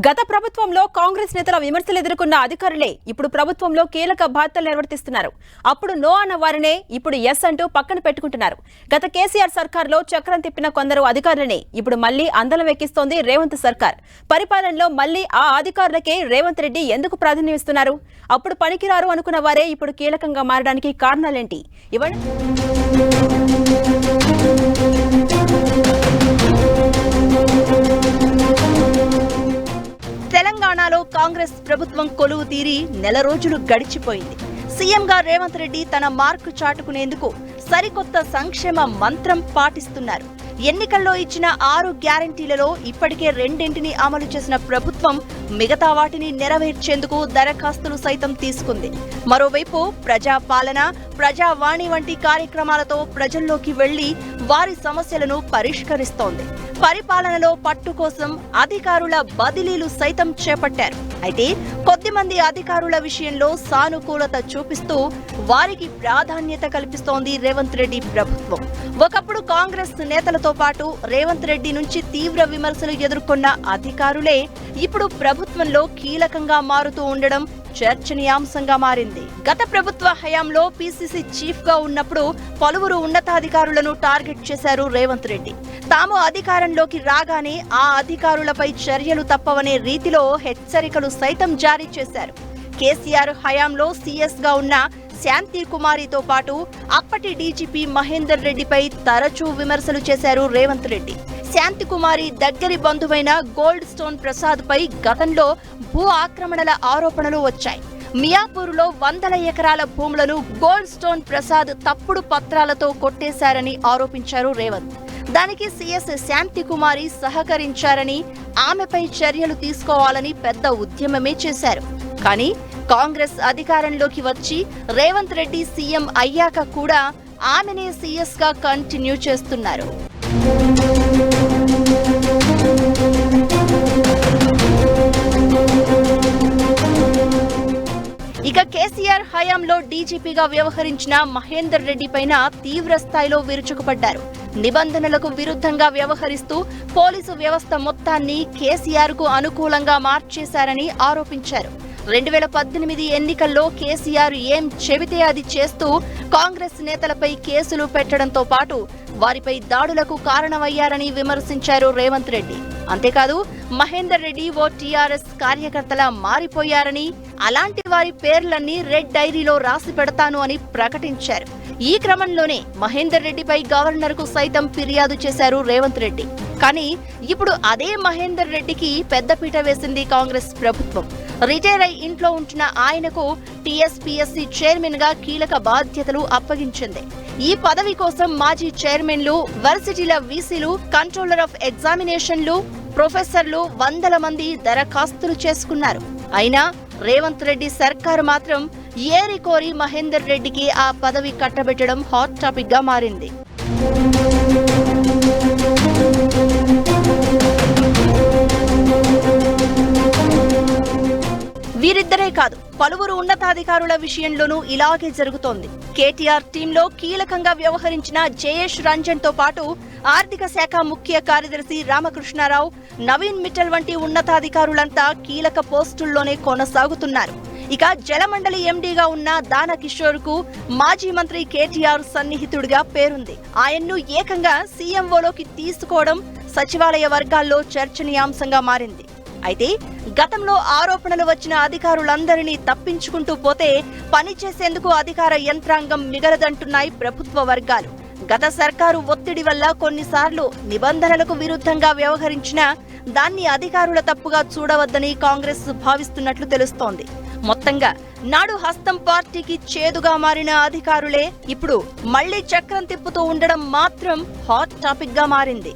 గత ప్రభుత్వంలో కాంగ్రెస్ నేతల విమర్శలు ఎదుర్కొన్న అధికారులే ఇప్పుడు ప్రభుత్వంలో కీలక బాధ్యతలు నిర్వర్తిస్తున్నారు. అప్పుడు నో అన్న వారినే ఇప్పుడు ఎస్ అంటూ పక్కన పెట్టుకుంటున్నారు. గత కేసీఆర్ సర్కార్లో చక్రం తిప్పిన కొందరు అధికారులనే ఇప్పుడు మళ్లీ అందలం ఎక్కిస్తోంది రేవంత్ సర్కార్. పరిపాలనలో మళ్లీ ఆ అధికారులకే రేవంత్ రెడ్డి ఎందుకు ప్రాధాన్యం ఇస్తున్నారు? అప్పుడు పనికిరారు అనుకున్న వారే ఇప్పుడు కీలకంగా మారడానికి కారణాలేంటి? తెలంగాణలో కాంగ్రెస్ ప్రభుత్వం కొలువు తీరి నెల రోజులు గడిచిపోయింది. సీఎంగా రేవంత్ రెడ్డి తన మార్కు చాటుకునేందుకు సరికొత్త సంక్షేమ మంత్రం పాటిస్తున్నారు. ఎన్నికల్లో ఇచ్చిన 6 గ్యారంటీలలో ఇప్పటికే 2 అమలు చేసిన ప్రభుత్వం మిగతా వాటిని నెరవేర్చేందుకు దరఖాస్తులు సైతం తీసుకుంది. మరోవైపు ప్రజాపాలన, ప్రజావాణి వంటి కార్యక్రమాలతో ప్రజల్లోకి వెళ్లి వారి సమస్యలను పరిష్కరిస్తోంది. పరిపాలనలో పట్టు కోసం అధికారుల బదిలీలు సైతం చేపట్టారు. అయితే కొద్దిమంది అధికారుల విషయంలో సానుకూలత చూపిస్తూ వారికి ప్రాధాన్యత కల్పిస్తోంది రేవంత్ రెడ్డి ప్రభుత్వం. ఒకప్పుడు కాంగ్రెస్ నేతలతో పాటు రేవంత్ రెడ్డి నుంచి తీవ్ర విమర్శలు ఎదుర్కొన్న అధికారులే ఇప్పుడు ప్రభుత్వంలో కీలకంగా మారుతూ ఉండడం చర్చనీయాంశంగా మారింది. గత ప్రభుత్వ హయాంలో పీసీసీ చీఫ్ గా ఉన్నప్పుడు పలువురు ఉన్నతాధికారులను టార్గెట్ చేశారు రేవంత్ రెడ్డి. తాము అధికారంలోకి రాగానే ఆ అధికారులపై చర్యలు తప్పవనే రీతిలో హెచ్చరికలు సైతం జారీ చేశారు. కేసీఆర్ హయాంలో సీఎస్ గా ఉన్న శాంతి కుమారితో పాటు అప్పటి డీజీపీ మహేందర్ రెడ్డిపై తరచూ విమర్శలు చేశారు రేవంత్ రెడ్డి. శాంతి కుమారి దగ్గరి బంధువైన గోల్డ్ స్టోన్ ప్రసాద్ పై గతంలో భూ ఆక్రమణల ఆరోపణలు వచ్చాయి. మియాపూర్లో 100 ఎకరాల భూములను గోల్డ్ స్టోన్ ప్రసాద్ తప్పుడు పత్రాలతో కొట్టేశారని ఆరోపించారు రేవంత్. దానికి సీఎస్ శాంతి కుమారి సహకరించారని, ఆమెపై చర్యలు తీసుకోవాలని పెద్ద ఉద్యమమే చేశారు. కానీ కాంగ్రెస్ అధికారంలోకి వచ్చి రేవంత్ రెడ్డి సీఎం అయ్యాక కూడా ఆమెనే సీఎస్ గా కంటిన్యూ చేస్తున్నారు. ఇక కేసీఆర్ హయాంలో డీజీపీగా వ్యవహరించిన మహేందర్ రెడ్డి పైన తీవ్ర స్థాయిలో విరుచుకుపడ్డారు. నిబంధనలకు విరుద్ధంగా వ్యవహరిస్తూ పోలీసు వ్యవస్థ మొత్తాన్ని కేసీఆర్ కు అనుకూలంగా మార్చేశారని ఆరోపించారు. 2018 ఎన్నికల్లో కేసీఆర్ ఏం చెబితే అది చేస్తూ కాంగ్రెస్ నేతలపై కేసులు పెట్టడంతో పాటు వారిపై దాడులకు కారణమయ్యారని విమర్శించారు రేవంత్ రెడ్డి. అంతేకాదు మహేందర్ రెడ్డి ఓ టీఆర్ఎస్ కార్యకర్తలా మారిపోయారని, అలాంటి వారి పేర్లన్నీ రెడ్ డైరీలో రాసి పెడతాను అని ప్రకటించారు. ఈ క్రమంలోనే మహేందర్ రెడ్డిపై గవర్నర్ కు సైతం ఫిర్యాదు చేశారు రేవంత్ రెడ్డి. కానీ ఇప్పుడు అదే మహేందర్ రెడ్డికి పెద్దపీట వేసింది కాంగ్రెస్ ప్రభుత్వం. రిటైర్ అయి ఇంట్లో ఉంటున్న ఆయనకు టీఎస్పీఎస్సీ చైర్మన్ గా కీలక బాధ్యతలు అప్పగించింది. ఈ పదవి కోసం మాజీ చైర్మన్లు, వర్సిటీల వీసీలు, కంట్రోలర్ ఆఫ్ ఎగ్జామినేషన్లు, ప్రొఫెసర్లు 100 మంది దరఖాస్తులు చేసుకున్నారు. అయినా రేవంత్ రెడ్డి సర్కారు మాత్రం ఏరికోరి మహేందర్ రెడ్డికి ఆ పదవి కట్టబెట్టడం హాట్ టాపిక్ గా మారింది. వీరిద్దరే కాదు, పలువురు ఉన్నతాధికారుల విషయంలోనూ ఇలాగే జరుగుతోంది. కేటీఆర్ టీంలో కీలకంగా వ్యవహరించిన జయేష్ రంజన్ తో పాటు ఆర్థిక శాఖ ముఖ్య కార్యదర్శి రామకృష్ణారావు, నవీన్ మిట్టల్ వంటి ఉన్నతాధికారులంతా కీలక పోస్టుల్లోనే కొనసాగుతున్నారు. ఇక జలమండలి ఎండీగా ఉన్న దాన కిషోర్ కు మాజీ మంత్రి కేటీఆర్ సన్నిహితుడిగా పేరుంది. ఆయన్ను ఏకంగా సీఎంఓలోకి తీసుకోవడం సచివాలయ వర్గాల్లో చర్చనీయాంశంగా మారింది. అయితే గతంలో ఆరోపణలు వచ్చిన అధికారులందరినీ తప్పించుకుంటూ పోతే పనిచేసేందుకు అధికార యంత్రాంగం మిగలదంటున్నాయి ప్రభుత్వ వర్గాలు. గత సర్కారు ఒత్తిడి వల్ల కొన్నిసార్లు నిబంధనలకు విరుద్ధంగా వ్యవహరించినా దాన్ని అధికారుల తప్పుగా చూడవద్దని కాంగ్రెస్ భావిస్తున్నట్లు తెలుస్తోంది. మొత్తంగా నాడు హస్తం పార్టీకి చేదుగా మారిన అధికారులే ఇప్పుడు మళ్లీ చక్రం తిప్పుతూ ఉండడం మాత్రం హాట్ టాపిక్ గా మారింది.